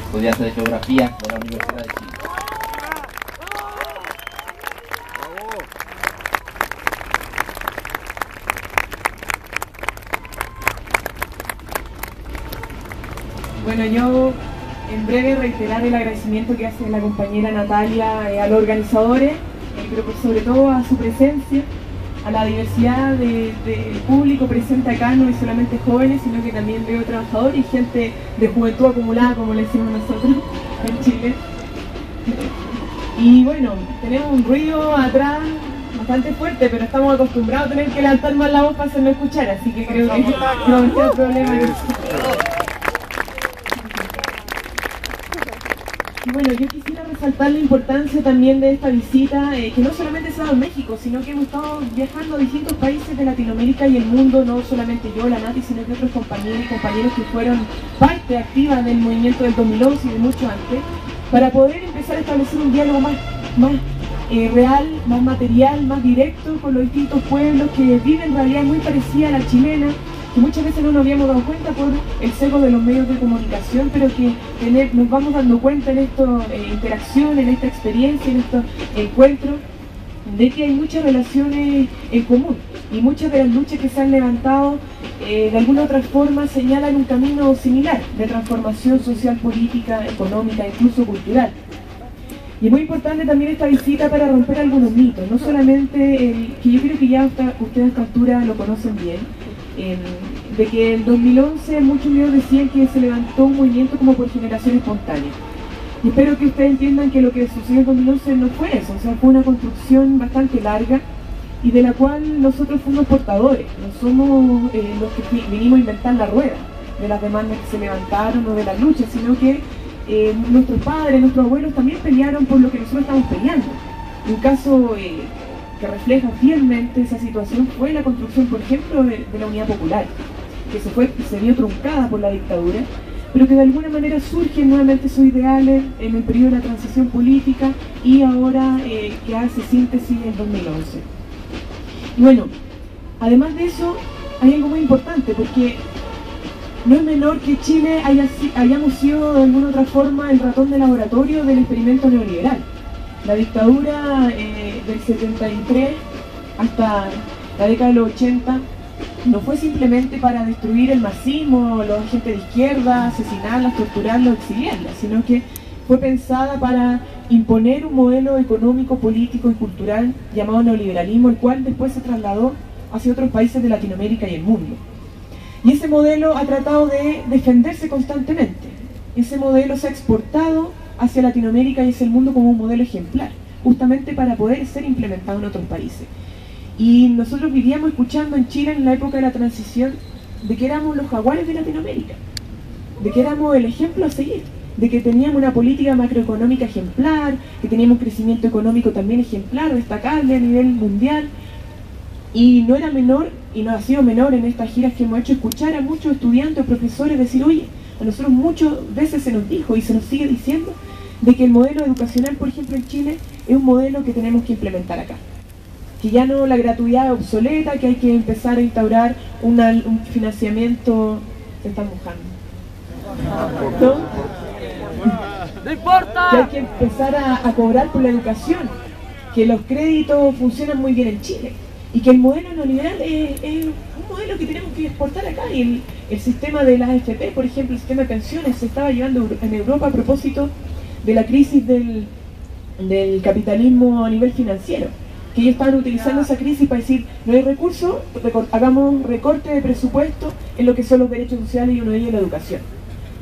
estudiante de Geografía de la Universidad de Chile. Bueno, yo en breve reiterar el agradecimiento que hace la compañera Natalia a los organizadores, pero sobre todo a su presencia, a la diversidad del público presente acá, no es solamente jóvenes, sino que también veo trabajadores y gente de juventud acumulada, como le decimos nosotros en Chile. Y bueno, tenemos un ruido atrás bastante fuerte, pero estamos acostumbrados a tener que levantar más la voz para hacerlo escuchar, así que creo que no hay problema en eso. Y bueno, yo quisiera resaltar la importancia también de esta visita, que no solamente se ha dado en México, sino que hemos estado viajando a distintos países de Latinoamérica y el mundo, no solamente yo, la Nati, sino que otros compañeros y compañeros que fueron parte activa del movimiento del 2011 y de mucho antes, para poder empezar a establecer un diálogo más real, más material, más directo con los distintos pueblos que viven realidad muy parecida a la chilena, que muchas veces no nos habíamos dado cuenta por el sesgo de los medios de comunicación, pero que nos vamos dando cuenta en esta interacción, en esta experiencia, en estos encuentros, de que hay muchas relaciones en común y muchas de las luchas que se han levantado de alguna u otra forma señalan un camino similar de transformación social, política, económica, incluso cultural. Y es muy importante también esta visita para romper algunos mitos, no solamente que yo creo que ya ustedes a esta altura lo conocen bien, de que en 2011 muchos medios decían que se levantó un movimiento como por generación espontánea. Y espero que ustedes entiendan que lo que sucedió en 2011 no fue eso, o sea, fue una construcción bastante larga y de la cual nosotros fuimos portadores, no somos los que vinimos a inventar la rueda de las demandas que se levantaron o de las luchas, sino que nuestros padres, nuestros abuelos también pelearon por lo que nosotros estamos peleando. Un caso que refleja fielmente esa situación fue la construcción, por ejemplo, de la Unidad Popular, que se vio truncada por la dictadura, pero que de alguna manera surgen nuevamente sus ideales en el periodo de la transición política y ahora que hace síntesis en 2011. Y bueno, además de eso, hay algo muy importante, porque no es menor que Chile hayamos sido de alguna otra forma el ratón de laboratorio del experimento neoliberal. La dictadura del 73 hasta la década de los 80 no fue simplemente para destruir el masismo, los agentes de izquierda, asesinarlas, torturarlos, exiliarlas, sino que fue pensada para imponer un modelo económico, político y cultural llamado neoliberalismo, el cual después se trasladó hacia otros países de Latinoamérica y el mundo. Y ese modelo ha tratado de defenderse constantemente. Ese modelo se ha exportado hacia Latinoamérica y hacia el mundo como un modelo ejemplar, justamente para poder ser implementado en otros países. Y nosotros vivíamos escuchando en Chile en la época de la transición de que éramos los jaguares de Latinoamérica, de que éramos el ejemplo a seguir, de que teníamos una política macroeconómica ejemplar, que teníamos crecimiento económico también ejemplar, destacable a nivel mundial. Y no era menor, y no ha sido menor en estas giras que hemos hecho, escuchar a muchos estudiantes o profesores decir, oye, a nosotros muchas veces se nos dijo y se nos sigue diciendo de que el modelo educacional, por ejemplo, en Chile, es un modelo que tenemos que implementar acá. Que ya no, la gratuidad es obsoleta, que hay que empezar a instaurar un financiamiento... Se están mojando. ¿No? ¡No importa! Que hay que empezar a cobrar por la educación, que los créditos funcionan muy bien en Chile, y que el modelo neoliberal es un modelo que tenemos que exportar acá, y el sistema de las AFP, por ejemplo, el sistema de pensiones, se estaba llevando en Europa a propósito de la crisis del capitalismo a nivel financiero, que ellos estaban utilizando esa crisis para decir, no hay recursos, hagamos recorte de presupuesto en lo que son los derechos sociales y uno de ellos la educación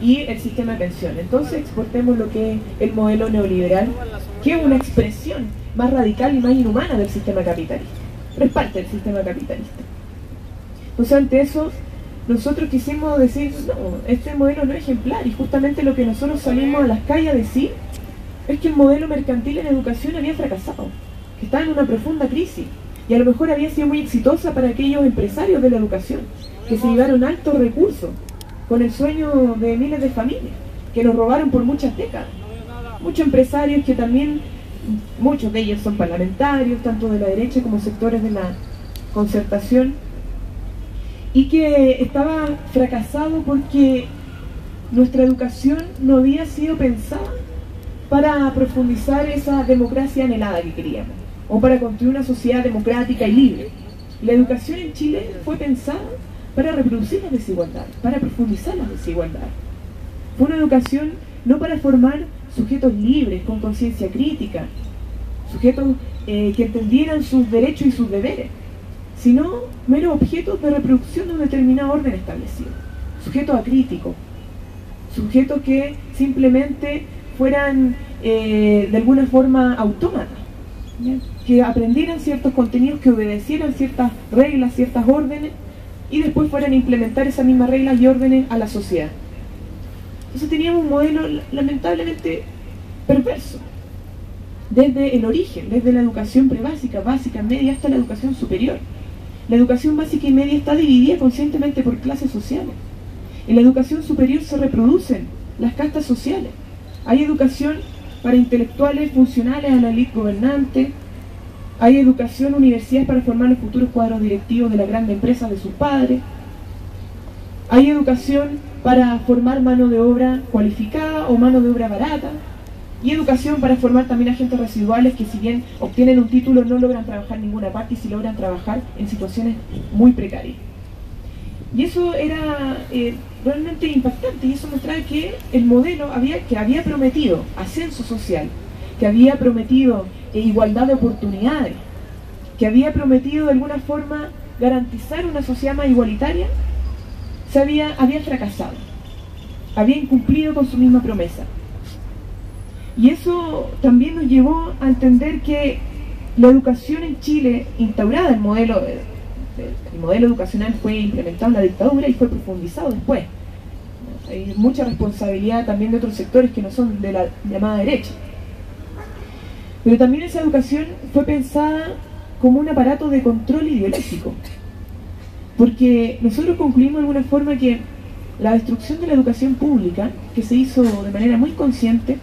y el sistema de pensiones. Entonces exportemos lo que es el modelo neoliberal, que es una expresión más radical y más inhumana del sistema capitalista, pero es parte del sistema capitalista. Entonces ante eso nosotros quisimos decir, no, este modelo no es ejemplar, y justamente lo que nosotros salimos a las calles a decir es que el modelo mercantil en educación había fracasado, que estaba en una profunda crisis, y a lo mejor había sido muy exitosa para aquellos empresarios de la educación, que se llevaron altos recursos con el sueño de miles de familias, que nos robaron por muchas décadas. Muchos empresarios que también, muchos de ellos son parlamentarios, tanto de la derecha como sectores de la concertación, y que estaba fracasado porque nuestra educación no había sido pensada para profundizar esa democracia anhelada que queríamos, o para construir una sociedad democrática y libre. La educación en Chile fue pensada para reproducir las desigualdades, para profundizar las desigualdades. Fue una educación no para formar sujetos libres, con conciencia crítica, sujetos que entendieran sus derechos y sus deberes, sino meros objetos de reproducción de un determinado orden establecido, sujetos acríticos, sujetos que simplemente fueran de alguna forma autómatas, ¿ya? Que aprendieran ciertos contenidos, que obedecieran ciertas reglas, ciertas órdenes, y después fueran a implementar esas mismas reglas y órdenes a la sociedad. Entonces teníamos un modelo lamentablemente perverso, desde el origen, desde la educación prebásica, básica, media, hasta la educación superior. La educación básica y media está dividida conscientemente por clases sociales. En la educación superior se reproducen las castas sociales. Hay educación para intelectuales funcionales a la élite gobernante, hay educación, universidades para formar los futuros cuadros directivos de las grandes empresas de sus padres, hay educación para formar mano de obra cualificada o mano de obra barata, y educación para formar también agentes residuales que, si bien obtienen un título, no logran trabajar en ninguna parte, y si logran trabajar en situaciones muy precarias. Y eso era realmente impactante, y eso mostraba que el modelo que había prometido ascenso social, que había prometido igualdad de oportunidades, que había prometido de alguna forma garantizar una sociedad más igualitaria, había fracasado, había incumplido con su misma promesa. Y eso también nos llevó a entender que la educación en Chile, instaurada, el modelo educacional fue implementado en la dictadura y fue profundizado después. Hay mucha responsabilidad también de otros sectores que no son de la llamada derecha. Pero también esa educación fue pensada como un aparato de control ideológico. Porque nosotros concluimos de alguna forma que la destrucción de la educación pública, que se hizo de manera muy consciente,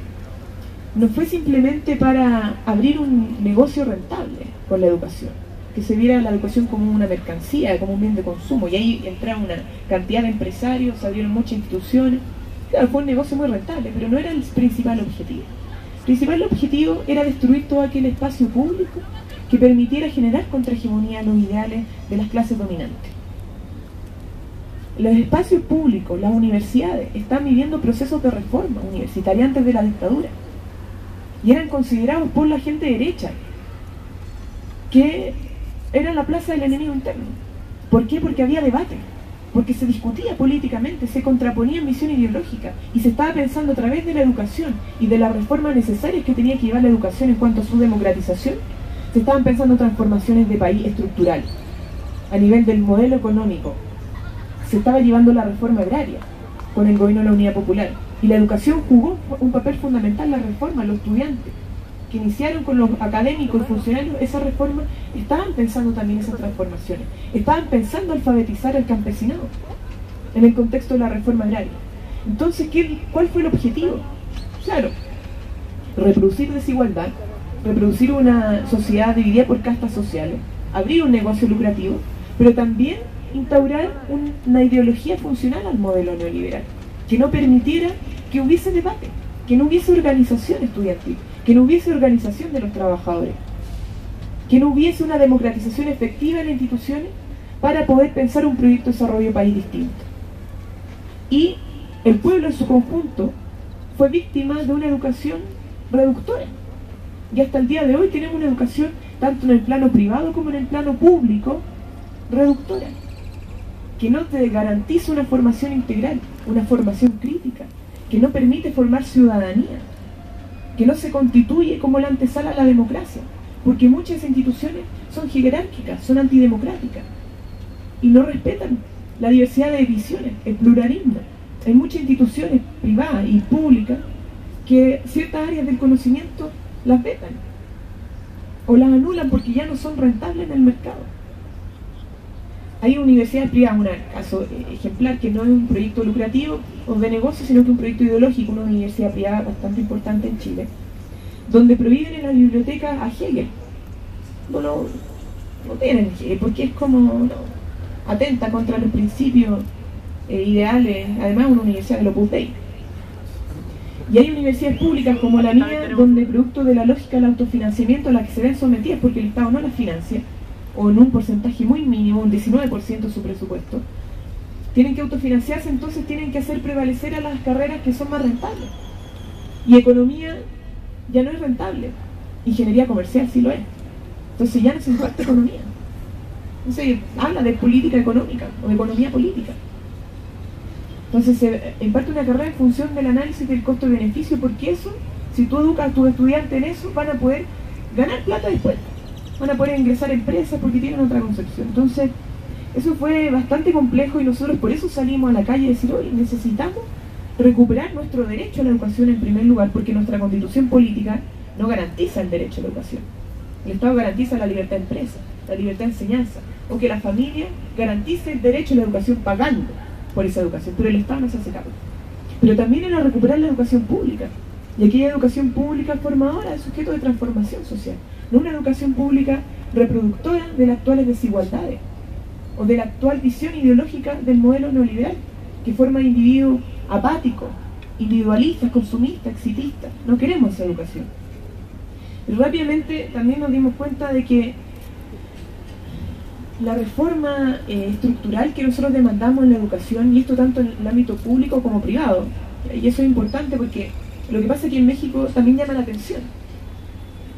no fue simplemente para abrir un negocio rentable con la educación, que se viera la educación como una mercancía, como un bien de consumo, y ahí entraron una cantidad de empresarios, se abrieron muchas instituciones. Claro, fue un negocio muy rentable, pero no era el principal objetivo. El principal objetivo era destruir todo aquel espacio público que permitiera generar contrahegemonía a los ideales de las clases dominantes. Los espacios públicos, las universidades, están viviendo procesos de reforma universitaria antes de la dictadura, y eran considerados por la gente derecha que era la plaza del enemigo interno. ¿Por qué? Porque había debate, porque se discutía políticamente, se contraponía en visión ideológica, y se estaba pensando a través de la educación y de las reformas necesarias que tenía que llevar la educación en cuanto a su democratización. Se estaban pensando transformaciones de país estructural, a nivel del modelo económico. Se estaba llevando la reforma agraria con el gobierno de la Unidad Popular, y la educación jugó un papel fundamental en la reforma. Los estudiantes que iniciaron con los académicos y funcionarios esa reforma estaban pensando también esas transformaciones, estaban pensando alfabetizar al campesinado en el contexto de la reforma agraria. Entonces, ¿cuál fue el objetivo? Claro, reproducir desigualdad, reproducir una sociedad dividida por castas sociales, abrir un negocio lucrativo, pero también instaurar una ideología funcional al modelo neoliberal, que no permitiera que hubiese debate, que no hubiese organización estudiantil, que no hubiese organización de los trabajadores, que no hubiese una democratización efectiva en las instituciones para poder pensar un proyecto de desarrollo de país distinto. Y el pueblo en su conjunto fue víctima de una educación reductora. Y hasta el día de hoy tenemos una educación, tanto en el plano privado como en el plano público, reductora, que no te garantiza una formación integral, una formación crítica, que no permite formar ciudadanía, que no se constituye como la antesala a la democracia, porque muchas instituciones son jerárquicas, son antidemocráticas, y no respetan la diversidad de visiones, el pluralismo. Hay muchas instituciones privadas y públicas que ciertas áreas del conocimiento las vetan, o las anulan porque ya no son rentables en el mercado. Hay universidades privadas, un caso ejemplar, que no es un proyecto lucrativo o de negocio, sino que es un proyecto ideológico, una universidad privada bastante importante en Chile, donde prohíben en la biblioteca a Hegel. No tienen Hegel, porque es como atenta contra los principios ideales, además una universidad del Opus Dei. Y hay universidades públicas como la mía, donde producto de la lógica del autofinanciamiento a la que se ven sometidas, porque el Estado no las financia, o en un porcentaje muy mínimo, un 19% de su presupuesto, tienen que autofinanciarse, entonces tienen que hacer prevalecer a las carreras que son más rentables. Y economía ya no es rentable, ingeniería comercial sí lo es. Entonces ya no se imparte economía. Entonces habla de política económica o de economía política. Entonces se imparte una carrera en función del análisis del costo-beneficio, porque eso, si tú educas a tus estudiantes en eso, van a poder ganar plata después. Van a poder ingresar a empresas porque tienen otra concepción. Entonces, eso fue bastante complejo y nosotros por eso salimos a la calle a decir, hoy necesitamos recuperar nuestro derecho a la educación en primer lugar, porque nuestra constitución política no garantiza el derecho a la educación. El Estado garantiza la libertad de empresa, la libertad de enseñanza, o que la familia garantice el derecho a la educación pagando por esa educación, pero el Estado no se hace cargo. Pero también era recuperar la educación pública, y aquella educación pública formadora de sujetos de transformación social, no una educación pública reproductora de las actuales desigualdades, o de la actual visión ideológica del modelo neoliberal, que forma individuos apáticos, individualistas, consumistas, exitistas. No queremos esa educación. Y rápidamente también nos dimos cuenta de que la reforma estructural que nosotros demandamos en la educación, y esto tanto en el ámbito público como privado, y eso es importante porque lo que pasa aquí en México también llama la atención,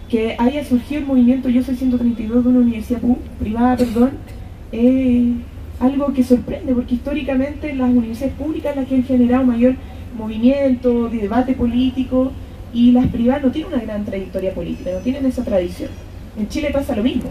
que haya surgido el movimiento Yo Soy 132 de una universidad privada, algo que sorprende, porque históricamente las universidades públicas las que han generado mayor movimiento, de debate político, y las privadas no tienen una gran trayectoria política, no tienen esa tradición. En Chile pasa lo mismo.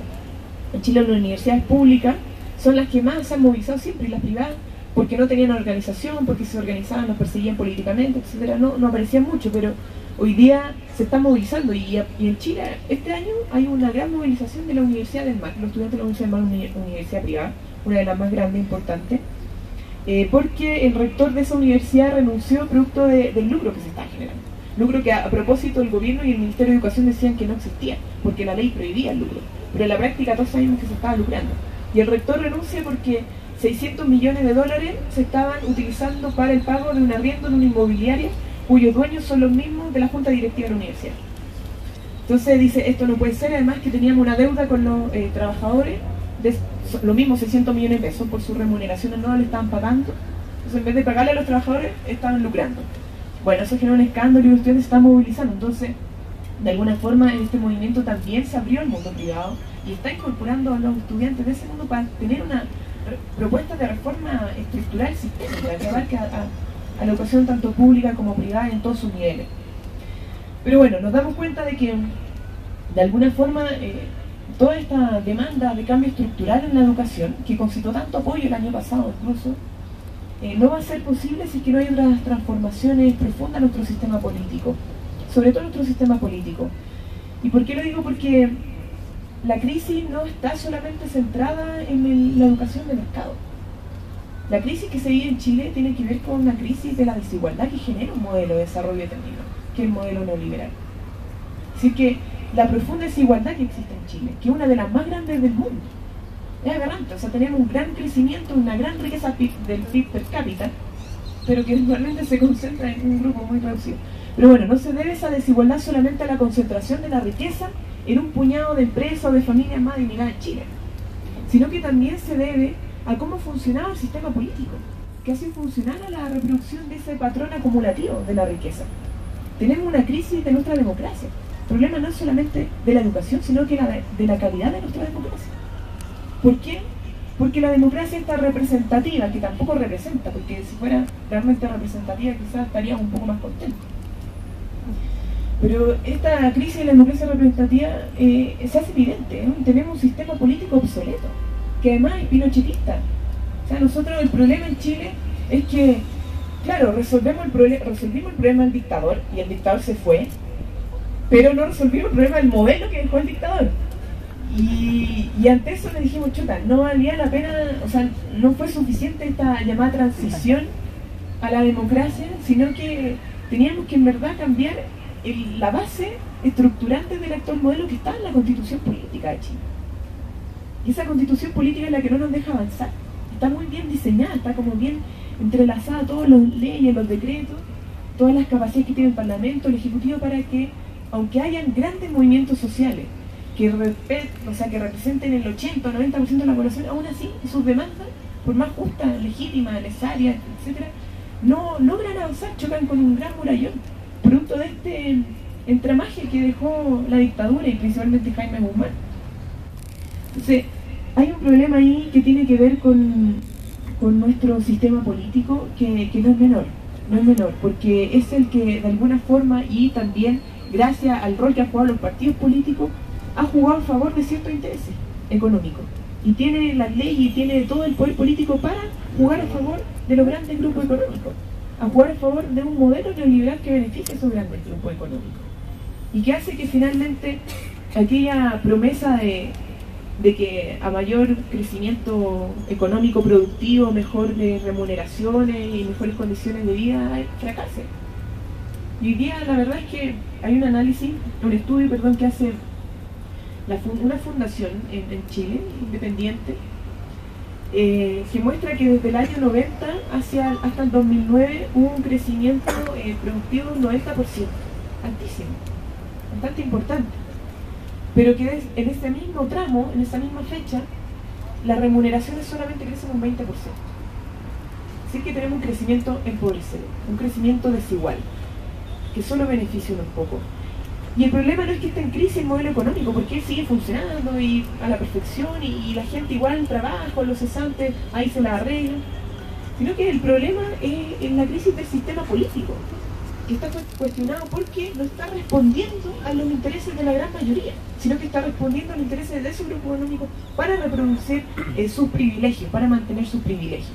En Chile las universidades públicas son las que más se han movilizado siempre, y las privadas, porque no tenían organización, porque se organizaban, los perseguían políticamente, etcétera, no aparecían mucho, pero hoy día se están movilizando, y en Chile este año hay una gran movilización de la Universidad del Mar. Los estudiantes de la Universidad del Mar, una universidad privada, una de las más grandes e importantes, porque el rector de esa universidad renunció producto del lucro que se está generando. Lucro que a propósito el gobierno y el Ministerio de Educación decían que no existía, porque la ley prohibía el lucro, pero en la práctica todos sabemos que se estaba lucrando. Y el rector renuncia porque 600 millones de dólares se estaban utilizando para el pago de un arriendo en una inmobiliaria cuyos dueños son los mismos de la junta directiva de la universidad. Entonces dice, esto no puede ser, además que teníamos una deuda con los trabajadores, de lo mismo 600 millones de pesos por su remuneración anual le estaban pagando. Entonces en vez de pagarle a los trabajadores, estaban lucrando. Bueno, eso generó un escándalo y los estudiantes se están movilizando. Entonces, de alguna forma, en este movimiento también se abrió el mundo privado y está incorporando a los estudiantes de ese mundo para tener una propuesta de reforma estructural sistémica que abarque a la educación tanto pública como privada en todos sus niveles. Pero bueno, nos damos cuenta de que de alguna forma toda esta demanda de cambio estructural en la educación, que concitó tanto apoyo el año pasado incluso, no va a ser posible si es que no hay otras transformaciones profundas en nuestro sistema político, sobre todo en nuestro sistema político. ¿Y por qué lo digo? Porque la crisis no está solamente centrada en la educación de mercado. La crisis que se vive en Chile tiene que ver con una crisis de la desigualdad que genera un modelo de desarrollo determinado, que es el modelo neoliberal. Es decir, que la profunda desigualdad que existe en Chile, que es una de las más grandes del mundo, es aberrante. O sea, tenemos un gran crecimiento, una gran riqueza del PIB per cápita, pero que realmente se concentra en un grupo muy reducido. Pero bueno, no se debe esa desigualdad solamente a la concentración de la riqueza en un puñado de empresas o de familias más adineradas en Chile, sino que también se debe a cómo funcionaba el sistema político, que hace funcionar a la reproducción de ese patrón acumulativo de la riqueza. Tenemos una crisis de nuestra democracia. El problema no es solamente de la educación, sino que de la calidad de nuestra democracia. ¿Por qué? Porque la democracia está representativa, que tampoco representa, porque si fuera realmente representativa quizás estaríamos un poco más contentos. Pero esta crisis de la democracia representativa se hace evidente, ¿no? Tenemos un sistema político obsoleto, que además es pinochetista. O sea, nosotros el problema en Chile es que, claro, resolvimos el problema del dictador, y el dictador se fue, pero no resolvimos el problema del modelo que dejó el dictador. Y ante eso le dijimos, chuta, no valía la pena, o sea, no fue suficiente esta llamada transición a la democracia, sino que teníamos que en verdad cambiar la base estructurante del actual modelo que está en la Constitución Política de Chile. Y esa Constitución Política es la que no nos deja avanzar. Está muy bien diseñada, está como bien entrelazada todas las leyes, los decretos, todas las capacidades que tiene el Parlamento, el Ejecutivo, para que, aunque hayan grandes movimientos sociales que representen el 80 o 90% de la población, aún así sus demandas, por más justas, legítimas, necesarias, etcétera, no logran avanzar, chocan con un gran murallón, producto de este entramaje que dejó la dictadura y principalmente Jaime Guzmán. Entonces, hay un problema ahí que tiene que ver con nuestro sistema político que no es menor, porque es el que de alguna forma, y también gracias al rol que han jugado los partidos políticos, ha jugado a favor de ciertos intereses económicos. Y tiene las leyes y tiene todo el poder político para jugar a favor de los grandes grupos económicos, a jugar a favor de un modelo neoliberal que beneficia a esos grandes grupos económicos. Y que hace que finalmente aquella promesa de que a mayor crecimiento económico productivo, mejores remuneraciones y mejores condiciones de vida, fracase. Y hoy día la verdad es que hay un estudio que hace una fundación en Chile, independiente, que muestra que desde el año 90 hasta el 2009 hubo un crecimiento productivo de un 90%, altísimo, bastante importante, pero que en ese mismo tramo, en esa misma fecha, las remuneraciones solamente crecen un 20%. Así que tenemos un crecimiento empobrecedor, un crecimiento desigual, que solo beneficia unos pocos. Y el problema no es que esté en crisis el modelo económico, porque él sigue funcionando y a la perfección, y la gente igual trabaja, los cesantes ahí se la arreglan, sino que el problema es en la crisis del sistema político, que está cuestionado porque no está respondiendo a los intereses de la gran mayoría, sino que está respondiendo a los intereses de ese grupo económico para reproducir sus privilegios, para mantener sus privilegios.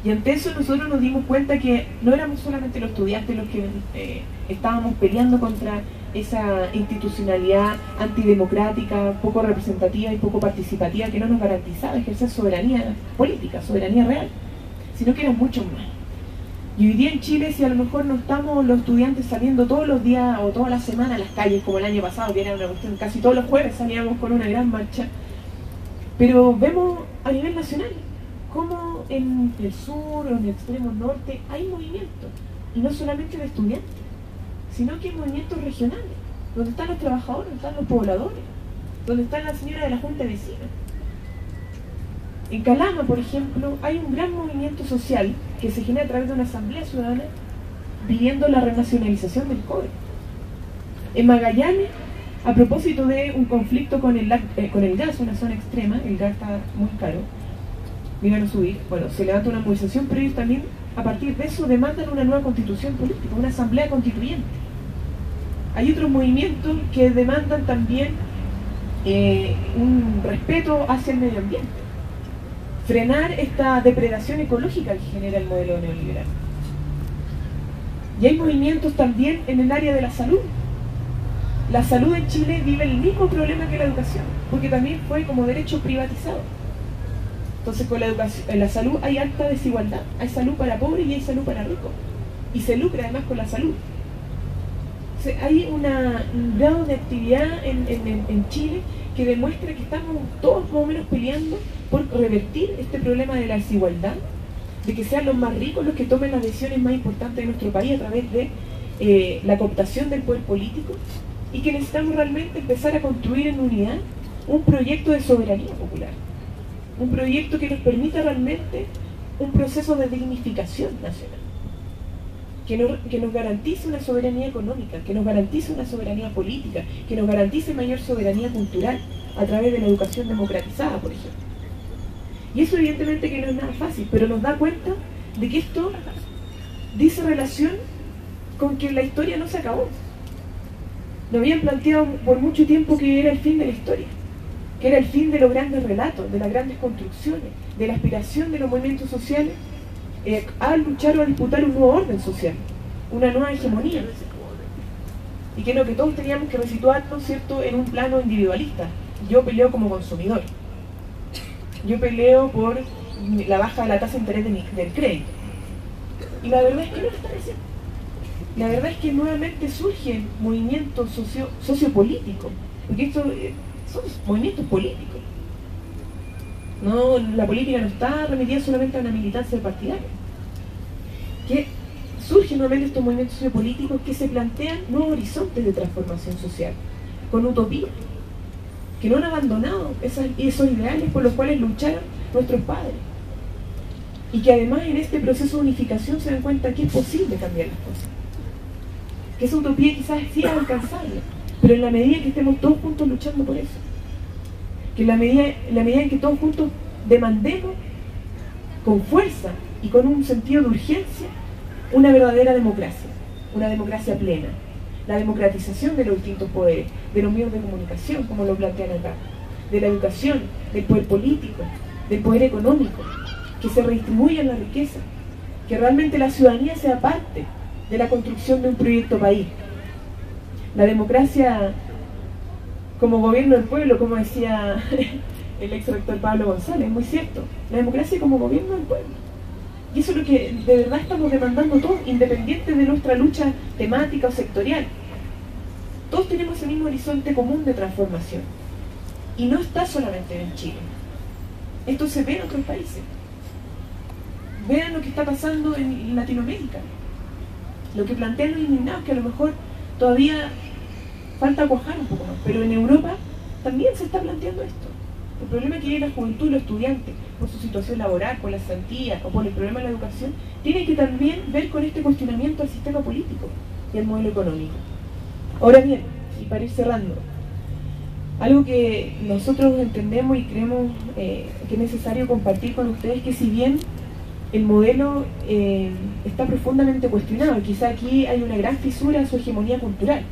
Y ante eso nosotros nos dimos cuenta que no éramos solamente los estudiantes los que estábamos peleando contra esa institucionalidad antidemocrática, poco representativa y poco participativa que no nos garantizaba ejercer soberanía política, soberanía real, sino que eran muchos más. Y hoy día en Chile, si a lo mejor no estamos los estudiantes saliendo todos los días o todas las semanas a las calles, como el año pasado, que era una cuestión, casi todos los jueves salíamos con una gran marcha, pero vemos a nivel nacional como en el sur o en el extremo norte hay movimientos, y no solamente de estudiantes, sino que hay movimientos regionales, donde están los trabajadores, donde están los pobladores, donde están las señoras de la Junta de Vecinos. En Calama, por ejemplo, hay un gran movimiento social que se genera a través de una asamblea ciudadana pidiendo la renacionalización del cobre. En Magallanes, a propósito de un conflicto con el gas, una zona extrema, el gas está muy caro, iban a subir, bueno, se levanta una movilización, pero ellos también, a partir de eso, demandan una nueva constitución política, una asamblea constituyente. Hay otros movimientos que demandan también un respeto hacia el medio ambiente, frenar esta depredación ecológica que genera el modelo neoliberal. Y hay movimientos también en el área de la salud. La salud en Chile vive el mismo problema que la educación, porque también fue como derecho privatizado. Entonces con la educación, en la salud hay alta desigualdad, hay salud para pobres y hay salud para ricos, y se lucra además con la salud. Entonces, hay un grado de actividad en Chile que demuestra que estamos todos más o menos peleando por revertir este problema de la desigualdad, de que sean los más ricos los que tomen las decisiones más importantes de nuestro país a través de la cooptación del poder político, y que necesitamos realmente empezar a construir en unidad un proyecto de soberanía popular. Un proyecto que nos permita realmente un proceso de dignificación nacional, que nos garantice una soberanía económica, que nos garantice una soberanía política, que nos garantice mayor soberanía cultural a través de la educación democratizada, por ejemplo. Y eso evidentemente que no es nada fácil, pero nos da cuenta de que esto dice relación con que la historia no se acabó. Nos habían planteado por mucho tiempo que era el fin de la historia, que era el fin de los grandes relatos, de las grandes construcciones, de la aspiración de los movimientos sociales a luchar o a disputar un nuevo orden social, una nueva hegemonía. Y que que todos teníamos que resituarnos, ¿cierto?, en un plano individualista. Yo peleo como consumidor. Yo peleo por la baja de la tasa de interés del crédito. Y la verdad es que no lo están haciendo. La verdad es que nuevamente surgen movimientos sociopolíticos, porque esto son movimientos políticos. No, la política no está remitida solamente a una militancia partidaria. Que surgen nuevamente estos movimientos sociopolíticos que se plantean nuevos horizontes de transformación social, con utopía, que no han abandonado esos ideales por los cuales lucharon nuestros padres. Y que además en este proceso de unificación se dan cuenta que es posible cambiar las cosas. Que esa utopía quizás sí es alcanzable, pero en la medida que estemos todos juntos luchando por eso. Que en la medida en que todos juntos demandemos con fuerza y con un sentido de urgencia una verdadera democracia, una democracia plena, la democratización de los distintos poderes, de los medios de comunicación, como lo plantean acá, de la educación, del poder político, del poder económico, que se redistribuya la riqueza, que realmente la ciudadanía sea parte de la construcción de un proyecto país. La democracia como gobierno del pueblo, como decía el ex rector Pablo González, muy cierto, la democracia como gobierno del pueblo. Y eso es lo que de verdad estamos demandando todos, independiente de nuestra lucha temática o sectorial. Todos tenemos ese mismo horizonte común de transformación. Y no está solamente en Chile. Esto se ve en otros países. Vean lo que está pasando en Latinoamérica. Lo que plantean los indignados, que a lo mejor todavía falta cuajar un poco más, pero en Europa también se está planteando esto. El problema que tiene la juventud y los estudiantes, por su situación laboral, por la cesantía o por el problema de la educación, tiene que también ver con este cuestionamiento al sistema político y al modelo económico. Ahora bien, y para ir cerrando, algo que nosotros entendemos y creemos que es necesario compartir con ustedes, que si bien el modelo está profundamente cuestionado, y quizá aquí hay una gran fisura a su hegemonía cultural,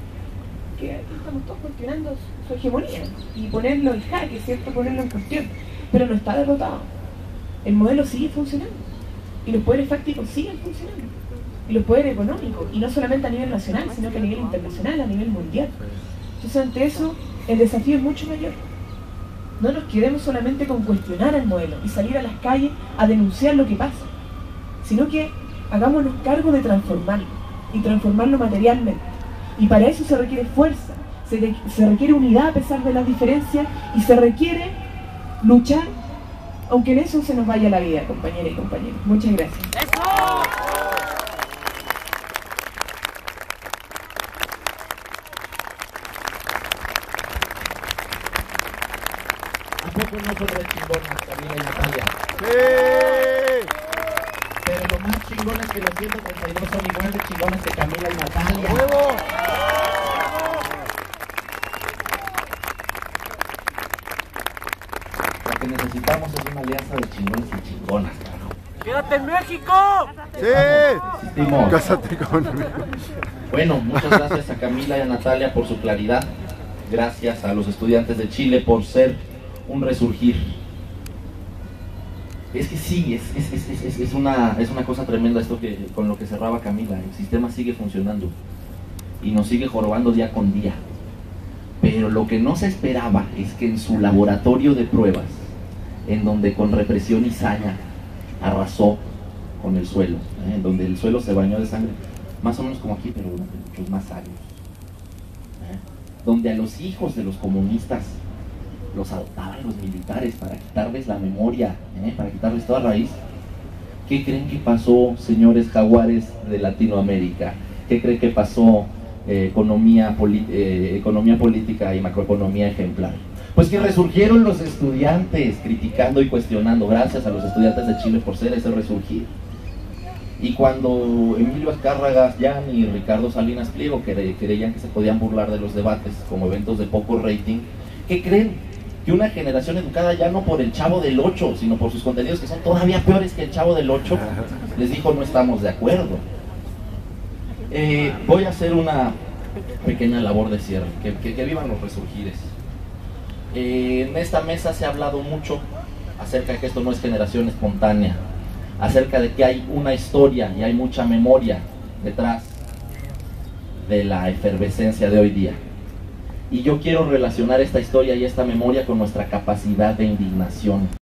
que aquí estamos todos cuestionando su hegemonía y ponerlo en jaque, ¿cierto? Ponerlo en cuestión, pero no está derrotado. El modelo sigue funcionando y los poderes fácticos siguen funcionando, y los poderes económicos, y no solamente a nivel nacional, sino que a nivel internacional, a nivel mundial. Entonces, ante eso, el desafío es mucho mayor. No nos quedemos solamente con cuestionar el modelo y salir a las calles a denunciar lo que pasa, sino que hagámonos cargo de transformarlo, y transformarlo materialmente. Y para eso se requiere fuerza, se requiere unidad a pesar de las diferencias, y se requiere luchar, aunque en eso se nos vaya la vida, compañeras y compañeros. Muchas gracias. ¿A poco no son re chingonas, Camila y Natalia? ¡Sí! Pero lo más chingón es que los 132 son igual de chingones que Camila y Natalia. ¡Huevo! Lo que necesitamos es una alianza de chingones y chingonas, carajo. ¡Quédate en México! ¡Sí! Existimos. Cásate conmigo. Bueno, muchas gracias a Camila y a Natalia por su claridad. Gracias a los estudiantes de Chile por ser un resurgir. Es que sí, es una cosa tremenda esto que con lo que cerraba Camila. El sistema sigue funcionando y nos sigue jorobando día con día. Pero lo que no se esperaba es que en su laboratorio de pruebas, en donde con represión y saña arrasó con el suelo, en donde el suelo se bañó de sangre, más o menos como aquí, pero durante muchos más años, donde a los hijos de los comunistas los adoptaban los militares para quitarles la memoria, para quitarles toda raíz. ¿Qué creen que pasó, señores jaguares de Latinoamérica? ¿Qué creen que pasó, economía política y macroeconomía ejemplar? Pues que resurgieron los estudiantes criticando y cuestionando. Gracias a los estudiantes de Chile por ser ese resurgir. Y cuando Emilio Azcárraga Llán y Ricardo Salinas Pliego creían que se podían burlar de los debates como eventos de poco rating, ¿qué creen? Que una generación educada ya no por el Chavo del 8, sino por sus contenidos que son todavía peores que el Chavo del 8, les dijo: no estamos de acuerdo. Voy a hacer una pequeña labor de cierre, que vivan los resurgires. En esta mesa se ha hablado mucho acerca de que esto no es generación espontánea, acerca de que hay una historia y hay mucha memoria detrás de la efervescencia de hoy día. Y yo quiero relacionar esta historia y esta memoria con nuestra capacidad de indignación.